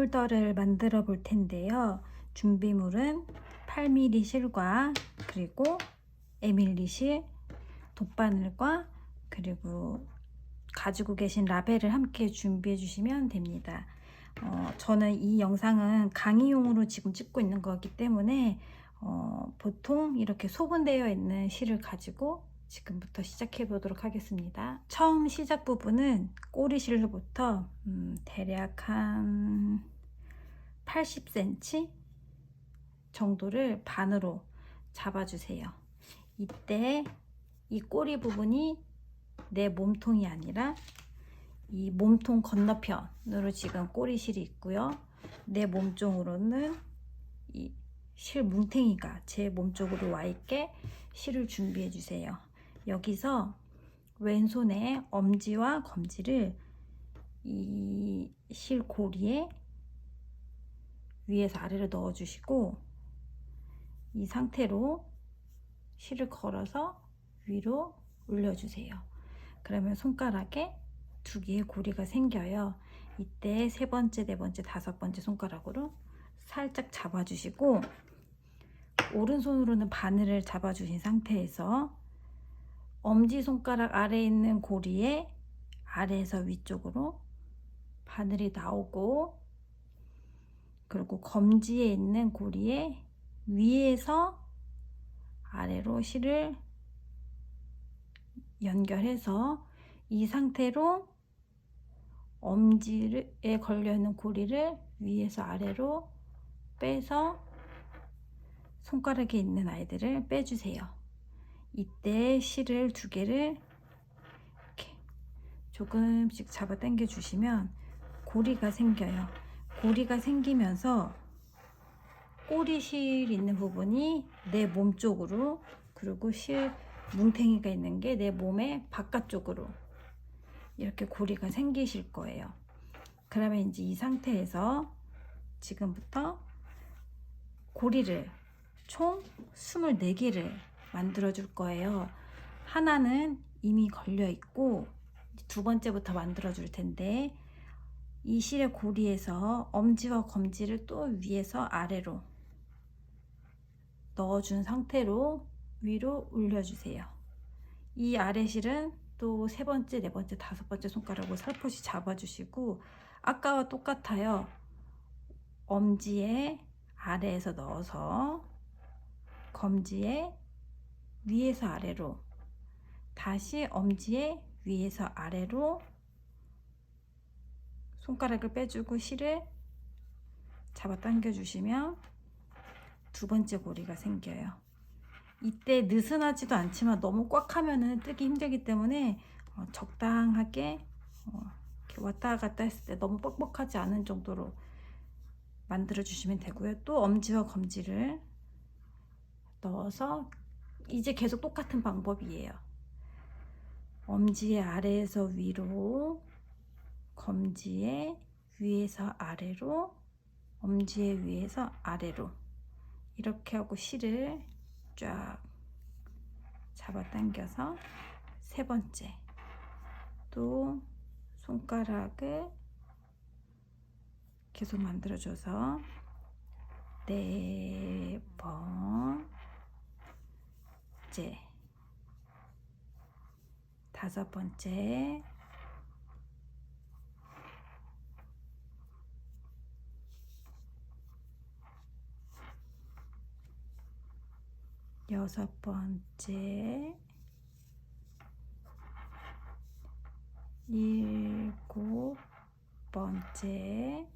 폴더를 만들어 볼 텐데요. 준비물은 8mm 실과 그리고 에밀리 실, 돗바늘과 그리고 가지고 계신 라벨을 함께 준비해 주시면 됩니다. 저는 이 영상은 강의용으로 지금 찍고 있는 거기 때문에 보통 이렇게 소분되어 있는 실을 가지고 지금부터 시작해 보도록 하겠습니다. 처음 시작 부분은 꼬리실로부터 대략 한 80cm 정도를 반으로 잡아주세요. 이때 이 꼬리 부분이 내 몸통이 아니라 이 몸통 건너편으로 지금 꼬리실이 있고요. 내 몸 쪽으로는 이 실 뭉탱이가 제 몸 쪽으로 와 있게 실을 준비해 주세요. 여기서 왼손에 엄지와 검지를 이 실 고리에 위에서 아래로 넣어 주시고 이 상태로 실을 걸어서 위로 올려 주세요. 그러면 손가락에 두 개의 고리가 생겨요. 이때 세 번째, 네 번째, 다섯 번째 손가락으로 살짝 잡아 주시고 오른손으로는 바늘을 잡아 주신 상태에서 엄지손가락 아래에 있는 고리에 아래에서 위쪽으로 바늘이 나오고, 그리고 검지에 있는 고리에 위에서 아래로 실을 연결해서 이 상태로 엄지에 걸려있는 고리를 위에서 아래로 빼서 손가락에 있는 아이들을 빼주세요. 이때 실을 두 개를 이렇게 조금씩 잡아 당겨 주시면 고리가 생겨요. 고리가 생기면서 꼬리실 있는 부분이 내 몸 쪽으로, 그리고 실 뭉탱이가 있는 게 내 몸의 바깥쪽으로 이렇게 고리가 생기실 거예요. 그러면 이제 이 상태에서 지금부터 고리를 총 24개를 만들어 줄 거예요. 하나는 이미 걸려 있고 두 번째부터 만들어 줄 텐데, 이 실의 고리에서 엄지와 검지를 또 위에서 아래로 넣어준 상태로 위로 올려주세요. 이 아래 실은 또 세 번째, 네 번째, 다섯 번째 손가락으로 살포시 잡아주시고, 아까와 똑같아요. 엄지에 아래에서 넣어서 검지에 위에서 아래로, 다시 엄지에 위에서 아래로 손가락을 빼주고 실을 잡아 당겨 주시면 두 번째 고리가 생겨요. 이때 느슨하지도 않지만 너무 꽉 하면은 뜨기 힘들기 때문에 적당하게 이렇게 왔다 갔다 했을 때 너무 뻑뻑하지 않은 정도로 만들어 주시면 되고요. 또 엄지와 검지를 넣어서 이제 계속 똑같은 방법이에요. 엄지의 아래에서 위로, 검지의 위에서 아래로, 엄지의 위에서 아래로 이렇게 하고 실을 쫙 잡아 당겨서 세 번째 또 손가락을 계속 만들어 줘서 네 번째, 다섯 번째, 여섯 번째, 일곱 번째,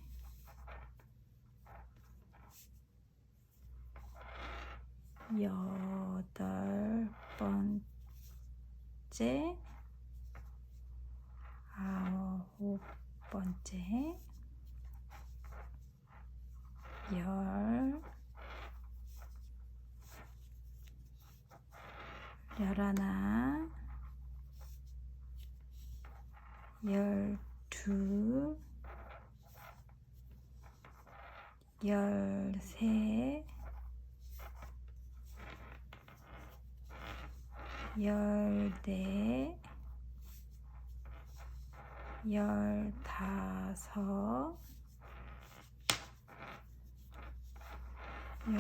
여덟 번째, 아홉 번째, 열하나, 열둘, 열세, 열네, 열다섯, 16,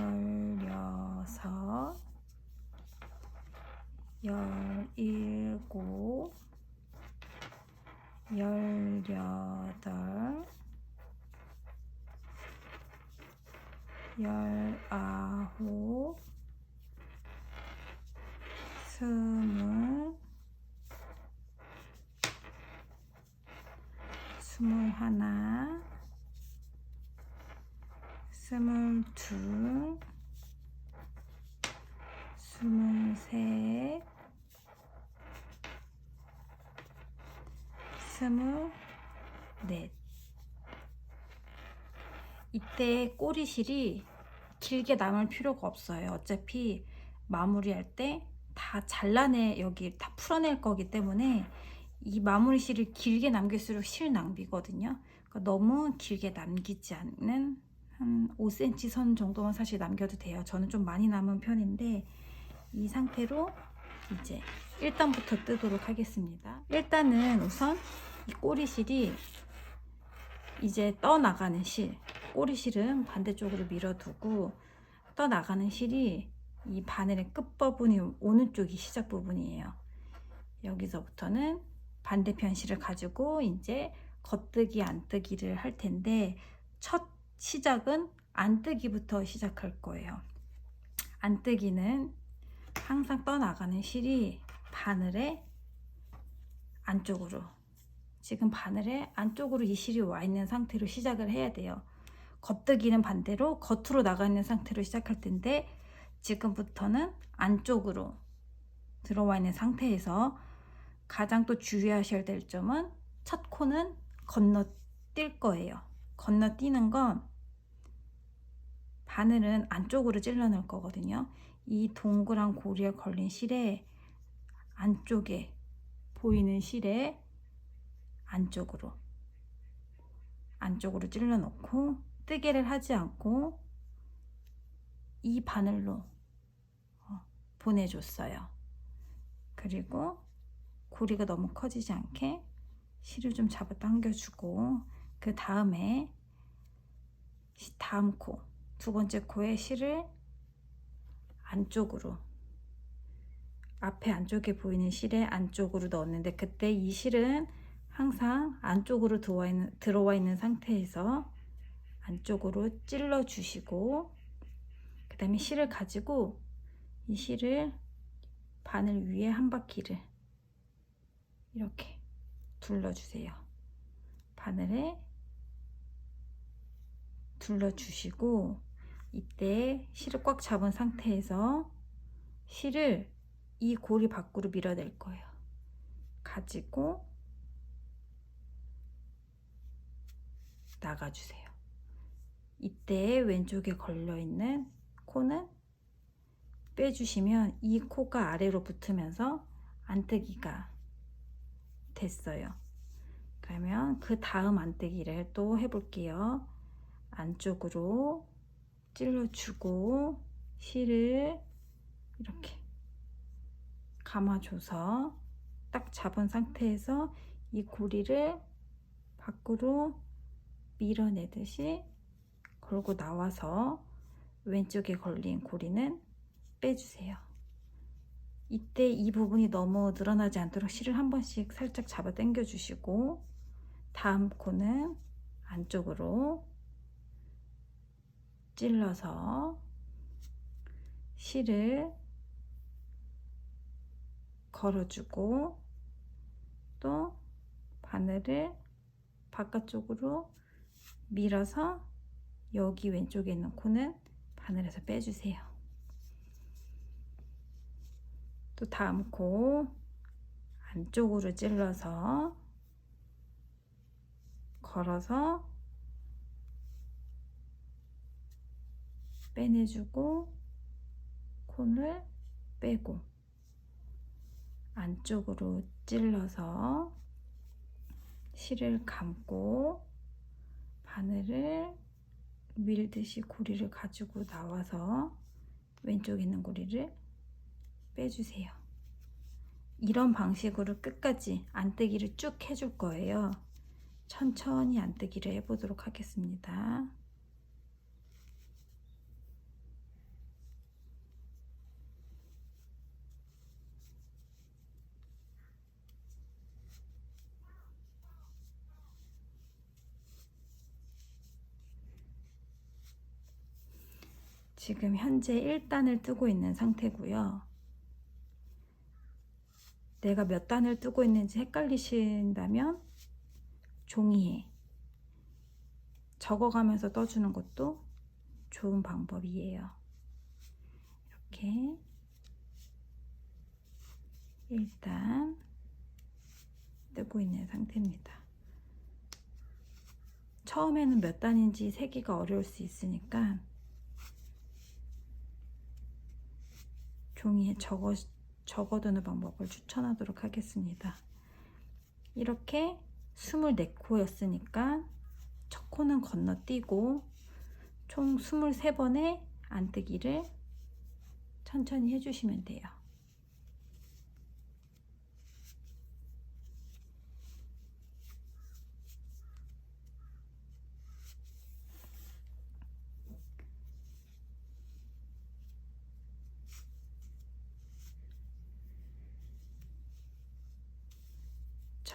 17, 18, 19, 20, 21, 22, 23, 24. 이때 꼬리실이 길게 남을 필요가 없어요. 어차피 마무리할 때 다 여기 다 풀어낼 거기 때문에 이 마무리 실을 길게 남길수록 실 낭비거든요. 그러니까 너무 길게 남기지 않는 한 5cm 선 정도만 사실 남겨도 돼요. 저는 좀 많이 남은 편인데 이 상태로 이제 1단부터 뜨도록 하겠습니다. 일단은 우선 이 꼬리실이 이제 떠나가는 실, 꼬리실은 반대쪽으로 밀어두고 떠나가는 실이 이 바늘의 끝부분이 오는 쪽이 시작 부분이에요. 여기서부터는 반대편 실을 가지고 이제 겉뜨기 안뜨기를 할 텐데 첫 시작은 안뜨기부터 시작할 거예요. 안뜨기는 항상 떠나가는 실이 바늘의 안쪽으로, 지금 바늘의 안쪽으로 이 실이 와 있는 상태로 시작을 해야 돼요. 겉뜨기는 반대로 겉으로 나가 있는 상태로 시작할 텐데 지금부터는 안쪽으로 들어와 있는 상태에서 가장 또 주의하셔야 될 점은 첫 코는 건너뛸 거예요. 건너뛰는 건 바늘은 안쪽으로 찔러 넣을 거거든요. 이 동그란 고리에 걸린 실에 안쪽에 보이는 실에 안쪽으로 찔러 넣고 뜨개를 하지 않고 이 바늘로 보내줬어요. 그리고 고리가 너무 커지지 않게 실을 좀 잡아 당겨주고 그 다음에 다음 코, 두 번째 코에 실을 안쪽으로, 앞에 안쪽에 보이는 실에 안쪽으로 넣었는데 그때 이 실은 항상 안쪽으로 들어와 있는 상태에서 안쪽으로 찔러 주시고 그 다음에 실을 가지고 이 실을 바늘 위에 한 바퀴를 이렇게 둘러주세요. 바늘에 둘러주시고 이때 실을 꽉 잡은 상태에서 실을 이 고리 밖으로 밀어낼 거예요. 가지고 나가주세요. 이때 왼쪽에 걸려있는 코는 빼주시면 이 코가 아래로 붙으면서 안뜨기가 됐어요. 그러면 그 다음 안뜨기를 또 해볼게요. 안쪽으로 찔러주고 실을 이렇게 감아줘서 딱 잡은 상태에서 이 고리를 밖으로 밀어내듯이 걸고 나와서 왼쪽에 걸린 고리는 빼주세요. 이때 이 부분이 너무 늘어나지 않도록 실을 한 번씩 살짝 잡아 당겨 주시고 다음 코는 안쪽으로 찔러서 실을 걸어주고 또 바늘을 바깥쪽으로 밀어서 여기 왼쪽에 있는 코는 바늘에서 빼주세요. 또 다음 코 안쪽으로 찔러서 걸어서 빼내주고 콘을 빼고 안쪽으로 찔러서 실을 감고 바늘을 밀듯이 고리를 가지고 나와서 왼쪽에 있는 고리를 빼주세요. 이런 방식으로 끝까지 안뜨기를 쭉 해줄 거예요. 천천히 안뜨기를 해보도록 하겠습니다. 지금 현재 1단을 뜨고 있는 상태고요. 내가 몇 단을 뜨고 있는지 헷갈리신다면 종이에 적어가면서 떠주는 것도 좋은 방법이에요. 이렇게 1단 뜨고 있는 상태입니다. 처음에는 몇 단인지 세기가 어려울 수 있으니까 종이에 적어두는 방법을 추천하도록 하겠습니다. 이렇게 24코였으니까 첫 코는 건너뛰고 총 23번의 안뜨기를 천천히 해주시면 돼요.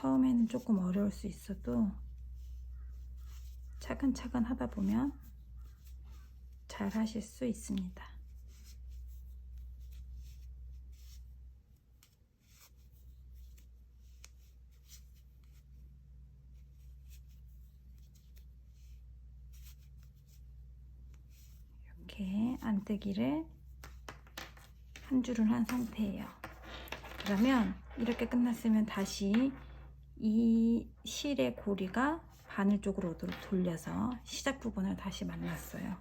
처음에는 조금 어려울 수 있어도 차근차근 하다 보면 잘 하실 수 있습니다. 이렇게 안뜨기를 한 줄을 한 상태예요. 그러면 이렇게 끝났으면 다시 이 실의 고리가 바늘 쪽으로 돌려서 시작 부분을 다시 만났어요.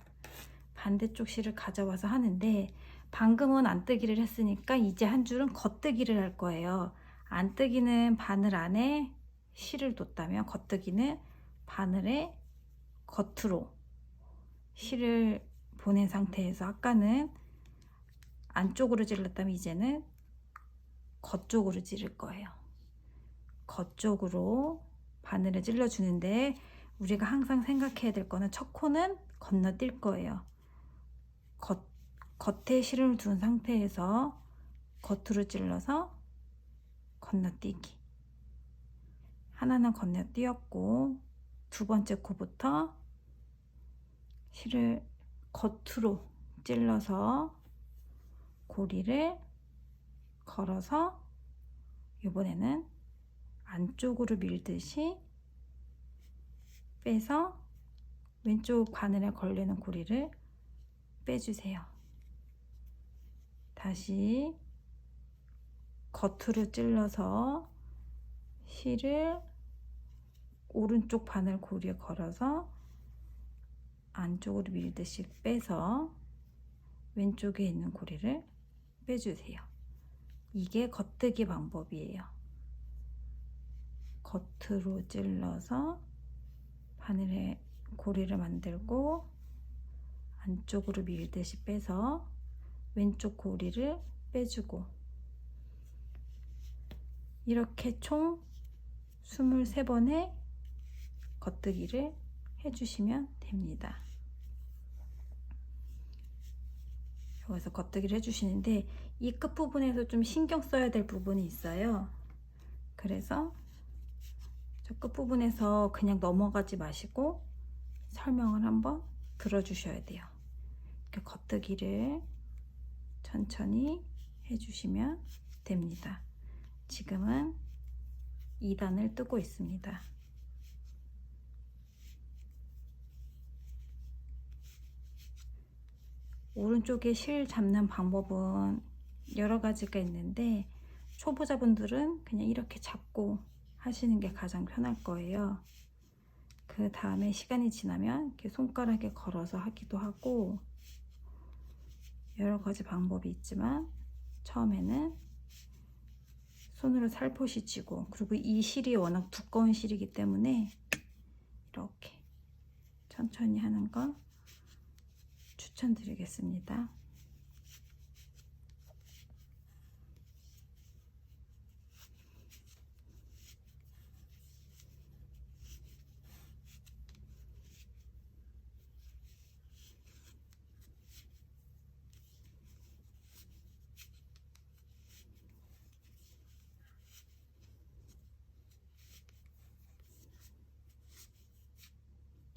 반대쪽 실을 가져와서 하는데 방금은 안뜨기를 했으니까 이제 한 줄은 겉뜨기를 할 거예요. 안뜨기는 바늘 안에 실을 뒀다면 겉뜨기는 바늘의 겉으로 실을 보낸 상태에서 아까는 안쪽으로 찔렀다면 이제는 겉쪽으로 찌를 거예요. 겉쪽으로 바늘을 찔러 주는데 우리가 항상 생각해야 될 거는 첫 코는 건너뛸 거예요. 겉에 실을 둔 상태에서 겉으로 찔러서 건너뛰기. 하나는 건너뛰었고 두 번째 코부터 실을 겉으로 찔러서 고리를 걸어서 이번에는 안쪽으로 밀듯이 빼서 왼쪽 바늘에 걸리는 고리를 빼주세요. 다시 겉으로 찔러서 실을 오른쪽 바늘 고리에 걸어서 안쪽으로 밀듯이 빼서 왼쪽에 있는 고리를 빼주세요. 이게 겉뜨기 방법이에요. 겉으로 찔러서 바늘에 고리를 만들고 안쪽으로 밀듯이 빼서 왼쪽 고리를 빼주고 이렇게 총 23번의 겉뜨기를 해주시면 됩니다. 여기서 겉뜨기를 해주시는데 이 끝부분에서 좀 신경 써야 될 부분이 있어요. 그래서 저 끝부분에서 그냥 넘어가지 마시고 설명을 한번 들어주셔야 돼요. 이렇게 겉뜨기를 천천히 해주시면 됩니다. 지금은 2단을 뜨고 있습니다. 오른쪽에 실 잡는 방법은 여러 가지가 있는데 초보자분들은 그냥 이렇게 잡고 하시는 게 가장 편할 거예요. 그 다음에 시간이 지나면 이렇게 손가락에 걸어서 하기도 하고 여러 가지 방법이 있지만 처음에는 손으로 살포시 쥐고 그리고 이 실이 워낙 두꺼운 실이기 때문에 이렇게 천천히 하는 거 추천드리겠습니다.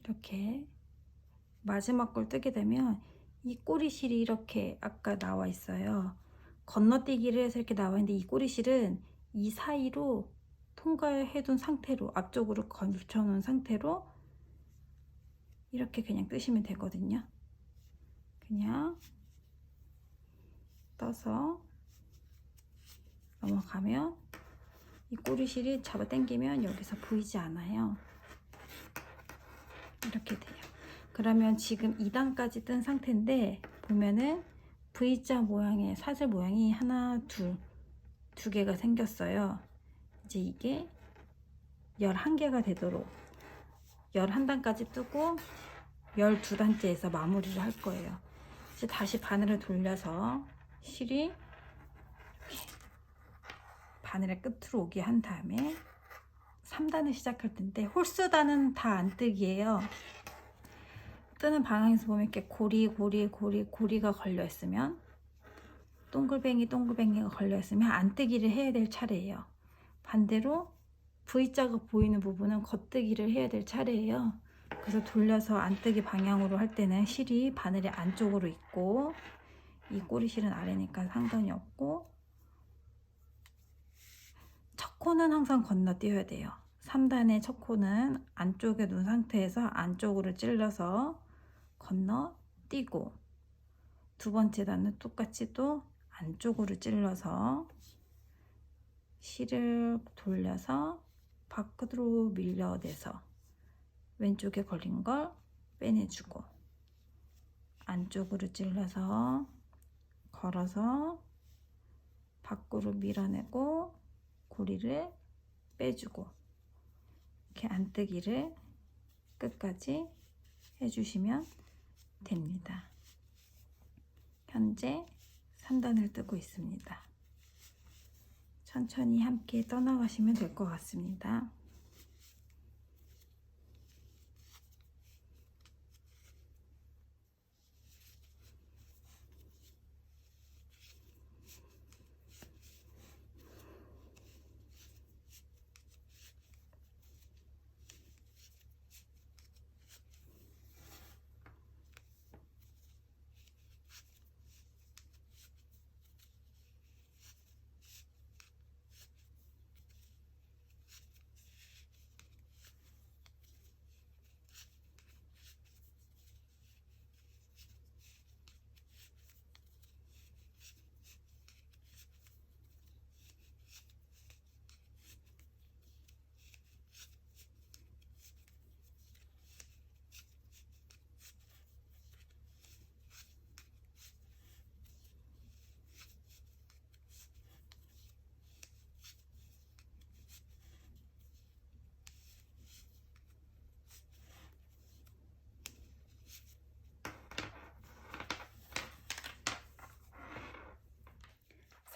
이렇게 마지막 걸 뜨게 되면 이 꼬리실이 이렇게 아까 나와 있어요. 건너뛰기를 해서 이렇게 나와 있는데 이 꼬리실은 이 사이로 통과해 둔 상태로 앞쪽으로 걸쳐 놓은 상태로 이렇게 그냥 뜨시면 되거든요. 그냥 떠서 넘어가면 이 꼬리실이 잡아 당기면 여기서 보이지 않아요. 이렇게 돼요. 그러면 지금 2단까지 뜬 상태인데 보면은 V자 모양의 사슬 모양이 하나, 두 개가 생겼어요. 이제 이게 11개가 되도록 11단까지 뜨고 12단째에서 마무리를 할 거예요. 이제 다시 바늘을 돌려서 실이 이렇게 바늘의 끝으로 오게 한 다음에 3단을 시작할 텐데 홀수단은 다 안 뜨기예요. 뜨는 방향에서 보면 이렇게 고리가 걸려 있으면 동글뱅이가 걸려 있으면 안 뜨기를 해야 될 차례예요. 반대로 V자가 보이는 부분은 겉뜨기를 해야 될 차례예요. 그래서 돌려서 안 뜨기 방향으로 할 때는 실이 바늘의 안쪽으로 있고 이 꼬리실은 아래니까 상관이 없고 첫 코는 항상 건너뛰어야 돼요. 3단의 첫 코는 안쪽에 놓은 상태에서 안쪽으로 찔러서 건너뛰고 두 번째 단은 똑같이 또 안쪽으로 찔러서 실을 돌려서 밖으로 밀려내서 왼쪽에 걸린 걸 빼내주고 안쪽으로 찔러서 걸어서 밖으로 밀어내고 고리를 빼주고 이렇게 안뜨기를 끝까지 해주시면 됩니다. 현재 3단을 뜨고 있습니다. 천천히 함께 떠나가시면 될 것 같습니다.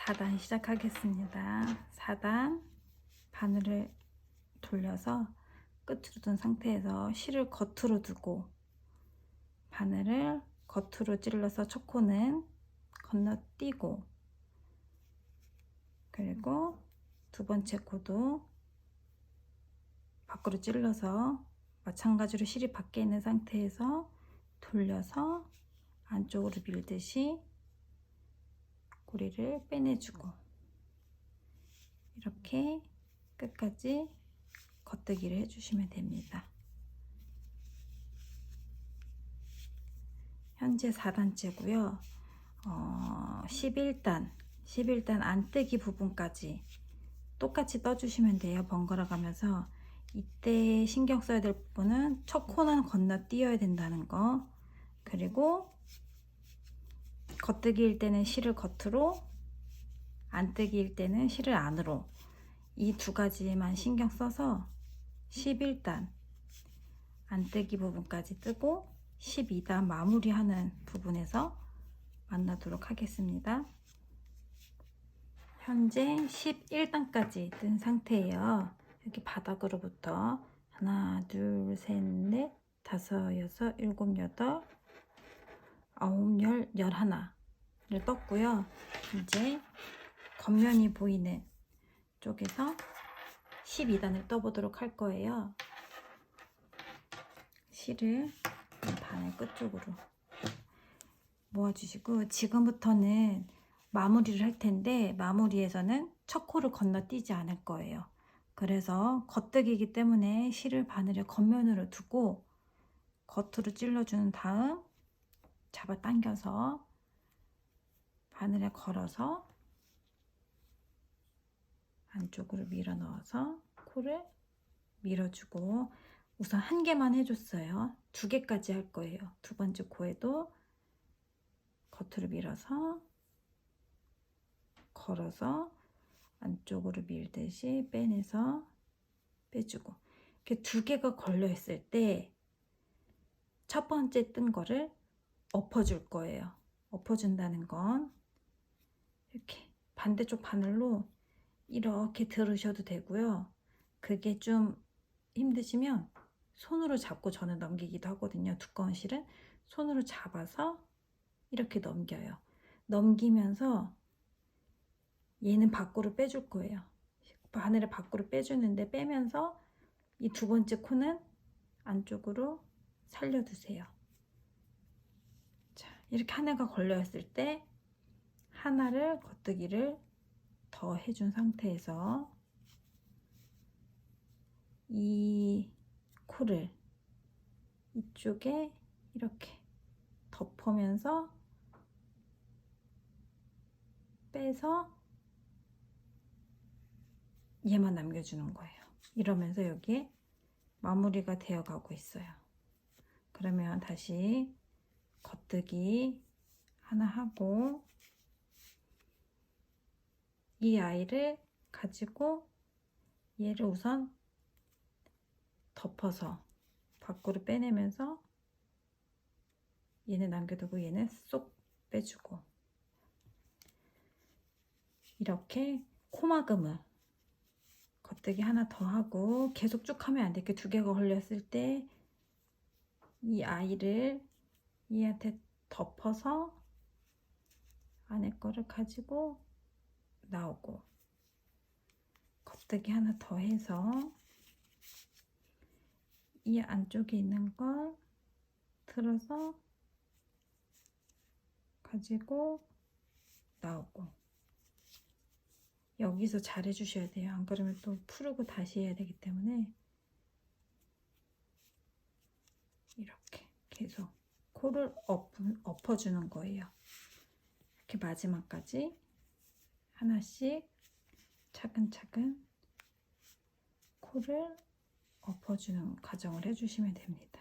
(4단) 시작하겠습니다. 4단 바늘을 돌려서 끝으로 둔 상태에서 실을 겉으로 두고 바늘을 겉으로 찔러서 첫 코는 건너뛰고 그리고 두 번째 코도 밖으로 찔러서 마찬가지로 실이 밖에 있는 상태에서 돌려서 안쪽으로 밀듯이 고리를 빼내주고 이렇게 끝까지 겉뜨기를 해주시면 됩니다. 현재 4단째고요. 11단 안뜨기 부분까지 똑같이 떠주시면 돼요. 번갈아 가면서 이때 신경 써야 될 부분은 첫 코는 건너뛰어야 된다는 거, 그리고 겉뜨기일 때는 실을 겉으로, 안뜨기일 때는 실을 안으로, 이 두 가지만 신경 써서 11단 안뜨기 부분까지 뜨고 12단 마무리하는 부분에서 만나도록 하겠습니다. 현재 11단까지 뜬 상태예요. 여기 바닥으로부터 하나, 둘, 셋, 넷, 다섯, 여섯, 일곱, 여덟, 아홉, 열, 11를 떴고요. 이제 겉면이 보이는 쪽에서 12단을 떠보도록 할 거예요. 실을 바늘 끝쪽으로 모아주시고, 지금부터는 마무리를 할 텐데 마무리에서는 첫 코를 건너뛰지 않을 거예요. 그래서 겉뜨기이기 때문에 실을 바늘의 겉면으로 두고 겉으로 찔러준 다음 잡아당겨서 바늘에 걸어서 안쪽으로 밀어 넣어서 코를 밀어주고, 우선 한 개만 해줬어요. 두 개까지 할 거예요. 두 번째 코에도 겉으로 밀어서 걸어서 안쪽으로 밀듯이 빼내서 빼주고, 이렇게 두 개가 걸려 있을 때 첫 번째 뜬 거를 엎어줄 거예요. 엎어준다는 건 이렇게 반대쪽 바늘로 이렇게 들으셔도 되고요. 그게 좀 힘드시면 손으로 잡고 저는 넘기기도 하거든요. 두꺼운 실은 손으로 잡아서 이렇게 넘겨요. 넘기면서 얘는 밖으로 빼줄 거예요. 바늘을 밖으로 빼주는데 빼면서 이 두 번째 코는 안쪽으로 살려두세요. 자, 이렇게 하나가 걸려있을 때 하나를 겉뜨기를 더 해준 상태에서 이 코를 이쪽에 이렇게 덮으면서 빼서 얘만 남겨주는 거예요. 이러면서 여기에 마무리가 되어 가고 있어요. 그러면 다시 겉뜨기 하나 하고 이 아이를 가지고 얘를 우선 덮어서 밖으로 빼내면서 얘는 남겨두고 얘는 쏙 빼주고, 이렇게 코막음을 겉뜨기 하나 더 하고 계속 쭉 하면 안 돼. 이렇게 두 개가 걸렸을 때 이 아이를 얘한테 덮어서 안에 거를 가지고 나오고, 겉뜨기 하나 더 해서 이 안쪽에 있는 걸 들어서 가지고 나오고, 여기서 잘 해주셔야 돼요. 안 그러면 또 풀고 다시 해야 되기 때문에 이렇게 계속 코를 엎어주는 거예요. 이렇게 마지막까지 하나씩 차근차근 코를 엎어주는 과정을 해주시면 됩니다.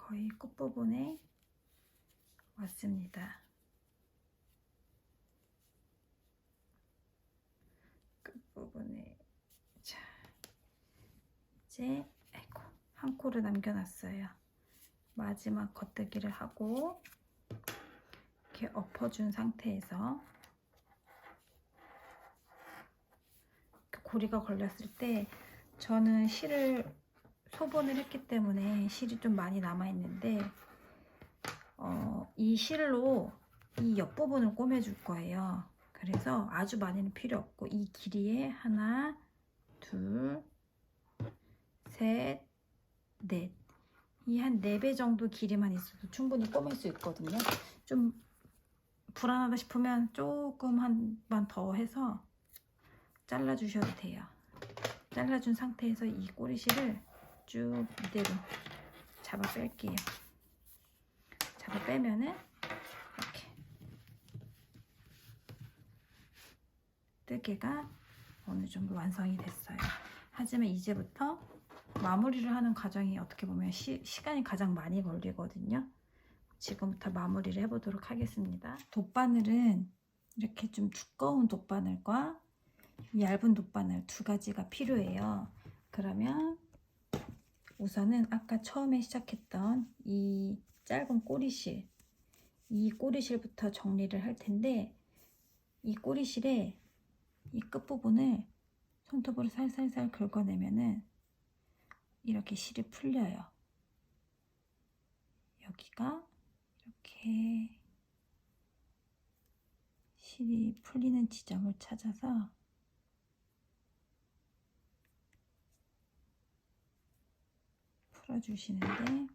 거의 끝부분에 왔습니다. 끝부분에, 자, 이제 아이고, 한 코를 남겨놨어요. 마지막 겉뜨기를 하고 이렇게 엎어준 상태에서 고리가 걸렸을 때 저는 실을 소분을 했기 때문에 실이 좀 많이 남아 있는데 이 실로 이 옆부분을 꼬매줄 거예요. 그래서 아주 많이는 필요 없고 이 길이에 하나, 둘, 셋, 넷. 이 한 4배 정도 길이만 있어도 충분히 꼬맬 수 있거든요. 좀 불안하다 싶으면 조금 한 번 더 해서 잘라주셔도 돼요. 잘라준 상태에서 이 꼬리실을 쭉 이대로 잡아 뺄게요. 잡아 빼면은 이렇게 뜨개가 어느 정도 완성이 됐어요. 하지만 이제부터 마무리를 하는 과정이 어떻게 보면 시간이 가장 많이 걸리거든요. 지금부터 마무리를 해보도록 하겠습니다. 돗바늘은 이렇게 좀 두꺼운 돗바늘과 얇은 돗바늘 두 가지가 필요해요. 그러면 우선은 아까 처음에 시작했던 이 짧은 꼬리실, 이 꼬리실부터 정리를 할 텐데 이 꼬리실에 이 끝부분을 손톱으로 살살살 긁어내면은 이렇게 실이 풀려요. 여기가 이렇게 실이 풀리는 지점을 찾아서 풀어주시는데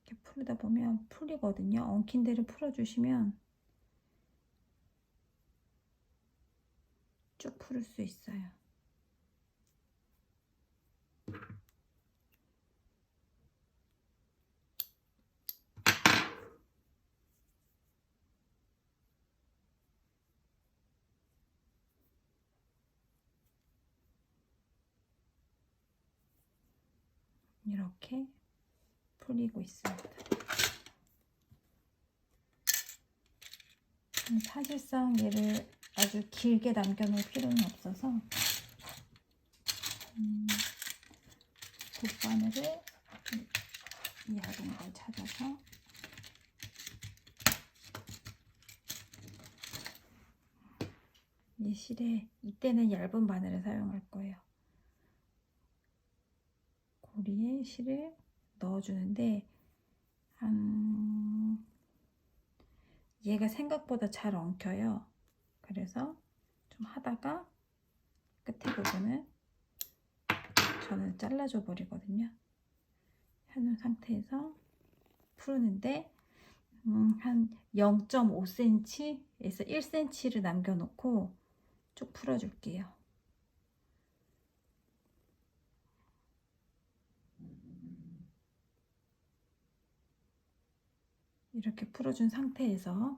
이렇게 풀다 보면 풀리거든요. 엉킨 데를 풀어주시면 쭉 풀을 수 있어요. 이렇게 풀리고 있습니다. 사실상 얘를 아주 길게 남겨놓을 필요는 없어서 돗바늘을 얇은 걸 찾아서 이 실에 이때는 얇은 바늘을 사용할 거예요. 고리에 실을 넣어주는데 얘가 생각보다 잘 엉켜요. 그래서 좀 하다가 끝에 부분을 저는 잘라줘 버리거든요. 해놓은 상태에서 푸는데 한 0.5cm에서 1cm를 남겨놓고 쭉 풀어줄게요. 이렇게 풀어준 상태에서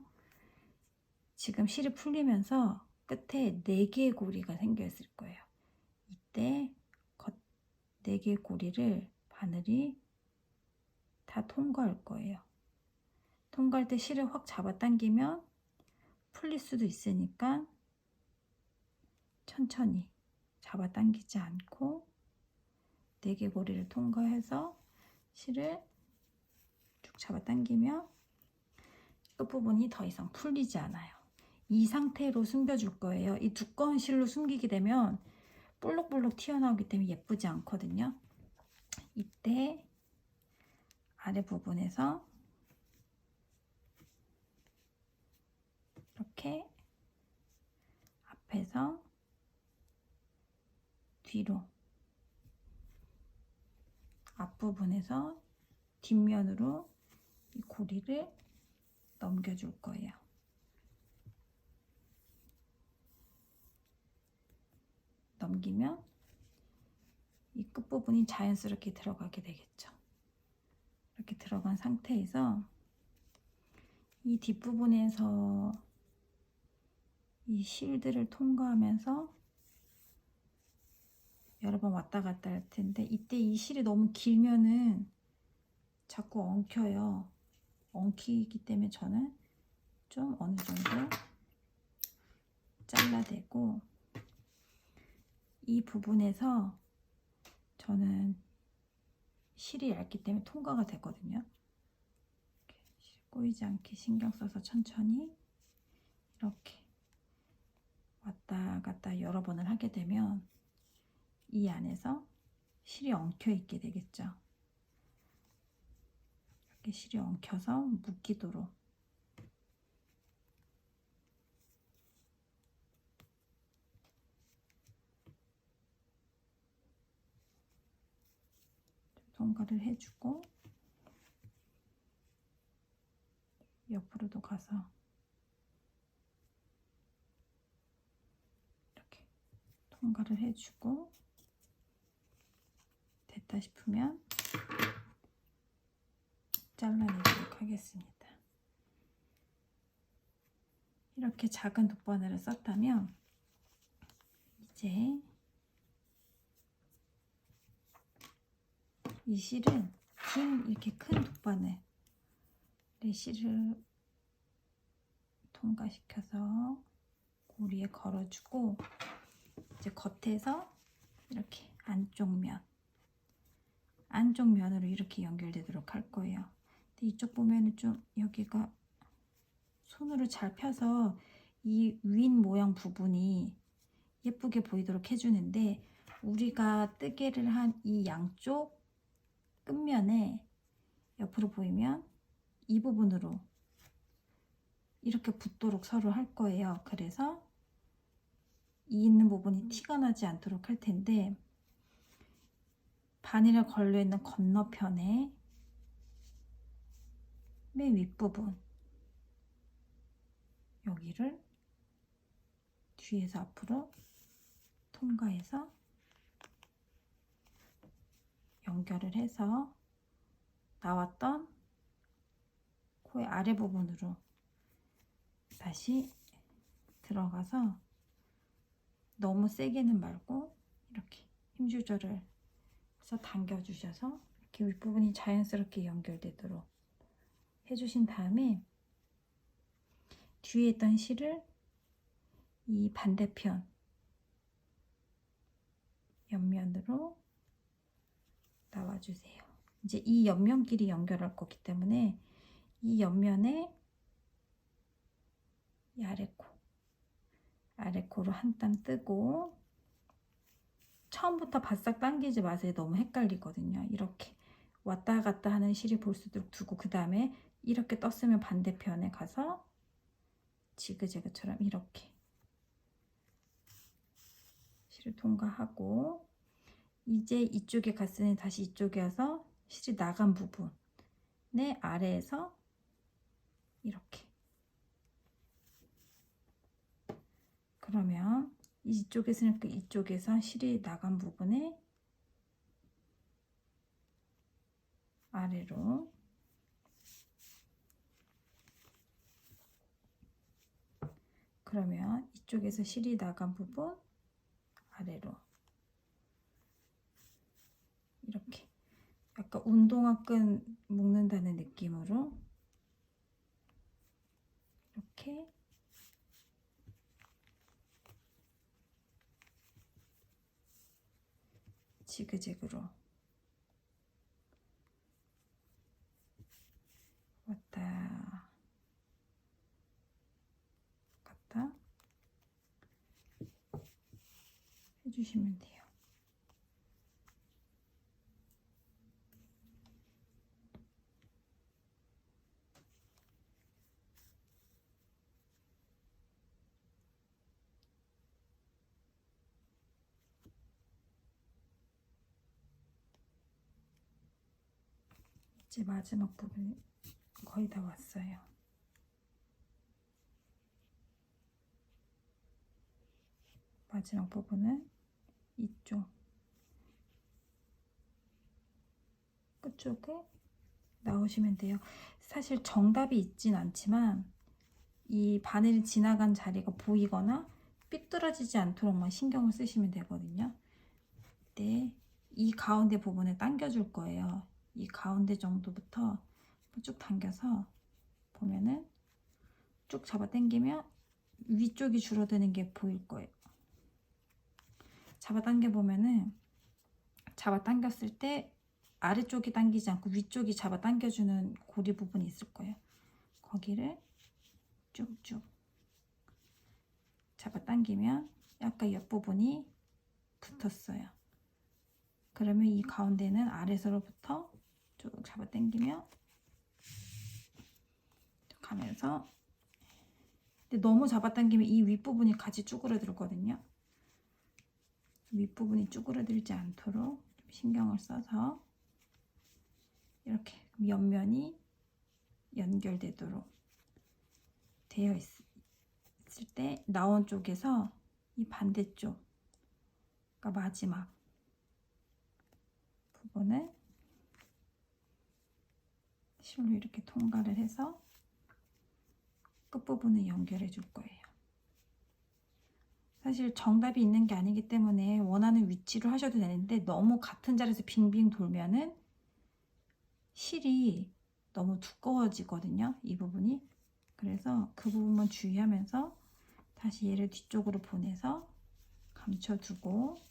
지금 실이 풀리면서 끝에 4개의 고리가 생겨 있을 거예요. 이때 4개의 고리를 바늘이 다 통과할 거예요. 통과할 때 실을 확 잡아당기면 풀릴 수도 있으니까 천천히 잡아당기지 않고 4개 고리를 통과해서 실을 쭉 잡아당기면 끝부분이 더 이상 풀리지 않아요. 이 상태로 숨겨줄 거예요. 이 두꺼운 실로 숨기게 되면 볼록볼록 튀어나오기 때문에 예쁘지 않거든요. 이때 아래 부분에서 이렇게 앞에서 뒤로 앞부분에서 뒷면으로 이 고리를 넘겨줄 거예요. 넘기면 이 끝부분이 자연스럽게 들어가게 되겠죠. 이렇게 들어간 상태에서 이 뒷부분에서 이 실들을 통과하면서 여러 번 왔다 갔다 할 텐데 이때 이 실이 너무 길면은 자꾸 엉켜요. 엉키기 때문에 저는 좀 어느 정도 잘라대고 이 부분에서 저는 실이 얇기 때문에 통과가 되거든요. 꼬이지 않게 신경 써서 천천히 이렇게 왔다 갔다 여러 번을 하게 되면 이 안에서 실이 엉켜 있게 되겠죠. 이렇게 실이 엉켜서 묶이도록 통과를 해주고 옆으로도 가서 이렇게 통과를 해주고 됐다 싶으면 잘라내도록 하겠습니다. 이렇게 작은 돗바늘을 썼다면 이제 이 실은 긴 이렇게 큰 돗바늘에 실을 통과시켜서 고리에 걸어주고 이제 겉에서 이렇게 안쪽 면으로 이렇게 연결되도록 할 거예요. 근데 이쪽 보면은 좀 여기가 손으로 잘 펴서 이 윈 모양 부분이 예쁘게 보이도록 해주는데 우리가 뜨개를 한 이 양쪽 끝면에 옆으로 보이면 이 부분으로 이렇게 붙도록 서로 할 거예요. 그래서 이 있는 부분이 티가 나지 않도록 할 텐데 바늘에 걸려있는 건너편에 맨 윗부분 여기를 뒤에서 앞으로 통과해서 연결을 해서 나왔던 코의 아래 부분으로 다시 들어가서 너무 세게는 말고 이렇게 힘 조절을 해서 당겨주셔서 이렇게 윗부분이 자연스럽게 연결되도록 해주신 다음에 뒤에 있던 실을 이 반대편 옆면으로 나와주세요. 이제 이 옆면끼리 연결할 거기 때문에 이 옆면에 이 아래코로 한 땀 뜨고 처음부터 바싹 당기지 마세요. 너무 헷갈리거든요. 이렇게 왔다 갔다 하는 실이 볼 수 있도록 두고 그 다음에 이렇게 떴으면 반대편에 가서 지그재그처럼 이렇게 실을 통과하고 이제 이쪽에 갔으니 다시 이쪽에 와서 실이 나간 부분의 아래에서 이렇게 그러면 이쪽에서는 이쪽에서 실이 나간 부분에 아래로 그러면 이쪽에서 실이 나간 부분 아래로 이렇게 약간 운동화 끈 묶는다는 느낌으로 이렇게 지그재그로 왔다 갔다 해주시면 돼요. 이제 마지막 부분 거의 다 왔어요. 마지막 부분은 이쪽 끝쪽에 나오시면 돼요. 사실 정답이 있진 않지만 이 바늘이 지나간 자리가 보이거나 삐뚤어지지 않도록만 신경을 쓰시면 되거든요. 네, 이 가운데 부분을 당겨줄 거예요. 이 가운데 정도부터 쭉 당겨서 보면은 쭉 잡아 당기면 위쪽이 줄어드는 게 보일 거예요. 잡아 당겨 보면은 잡아 당겼을 때 아래쪽이 당기지 않고 위쪽이 잡아 당겨주는 고리 부분이 있을 거예요. 거기를 쭉쭉 잡아당기면 약간 옆부분이 붙었어요. 그러면 이 가운데는 아래서로부터 쭉 잡아당기면 가면서, 근데 너무 잡아당기면 이 윗부분이 같이 쭈그러들거든요. 윗부분이 쭈그러들지 않도록 좀 신경을 써서 이렇게 옆면이 연결되도록 되어 있을 때 나온 쪽에서 이 반대쪽, 그러니까 마지막 부분을 실로 이렇게 통과를 해서 끝부분을 연결해 줄 거예요. 사실 정답이 있는 게 아니기 때문에 원하는 위치로 하셔도 되는데, 너무 같은 자리에서 빙빙 돌면은 실이 너무 두꺼워지거든요, 이 부분이. 그래서 그 부분만 주의하면서 다시 얘를 뒤쪽으로 보내서 감춰두고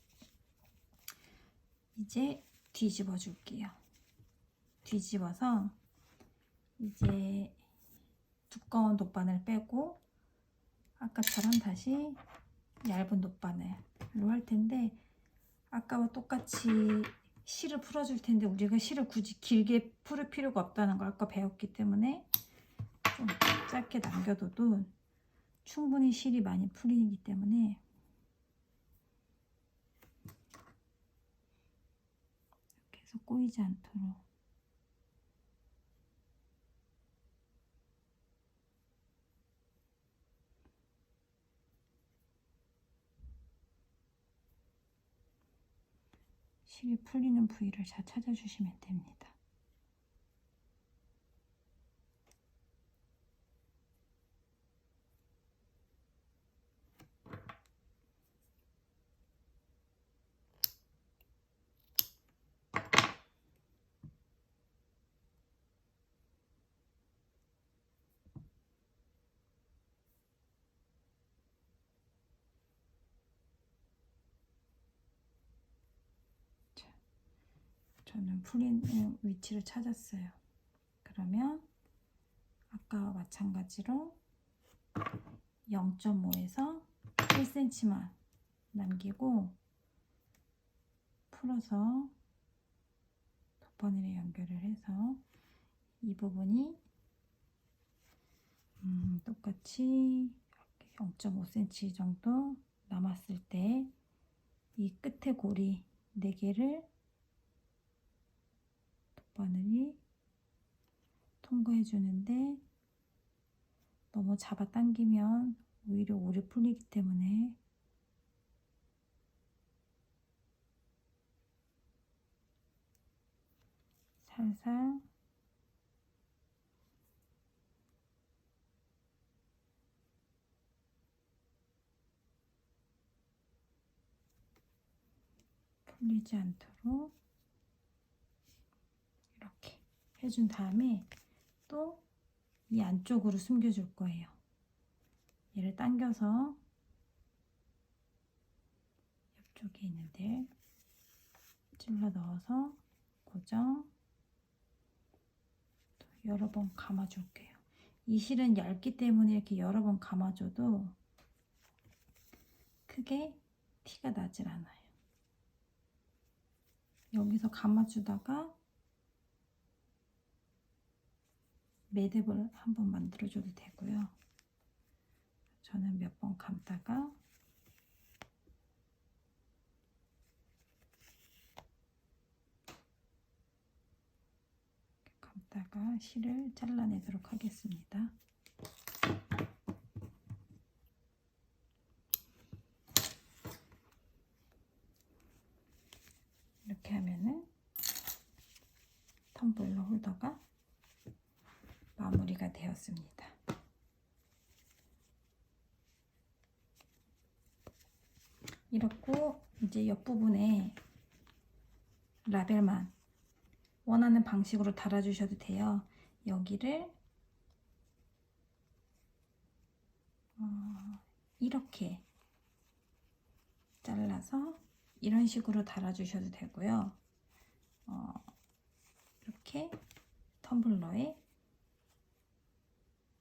이제 뒤집어 줄게요. 뒤집어서 이제 두꺼운 돗바늘 빼고 아까처럼 다시 얇은 돗바늘로 할 텐데, 아까와 똑같이 실을 풀어줄 텐데 우리가 실을 굳이 길게 풀을 필요가 없다는 걸 아까 배웠기 때문에 좀 짧게 남겨둬도 충분히 실이 많이 풀리기 때문에 이렇게 해서 꼬이지 않도록 실이 풀리는 부위를 잘 찾아주시면 됩니다. 저는 풀리는 위치를 찾았어요. 그러면 아까와 마찬가지로 0.5에서 1cm만 남기고 풀어서 돗바늘에 연결을 해서 이 부분이 똑같이 0.5cm 정도 남았을 때 이 끝에 고리 4개를 돗바늘이 통과해 주는데, 너무 잡아당기면 오히려 오래 풀리기 때문에 살살 풀리지 않도록 이렇게 해준 다음에 또 이 안쪽으로 숨겨줄 거예요. 얘를 당겨서 옆쪽에 있는데 찔러 넣어서 고정, 또 여러 번 감아줄게요. 이 실은 얇기 때문에 이렇게 여러 번 감아줘도 크게 티가 나질 않아요. 여기서 감아주다가 매듭을 한번 만들어줘도 되고요. 저는 몇 번 감다가 실을 잘라내도록 하겠습니다. 이렇게 하면은 텀블러 홀더가 마무리가 되었습니다. 이렇고 이제 옆부분에 라벨만 원하는 방식으로 달아주셔도 돼요. 여기를 이렇게 잘라서 이런 식으로 달아주셔도 되고요. 이렇게 텀블러에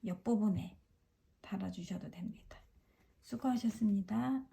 옆부분에 달아주셔도 됩니다. 수고하셨습니다.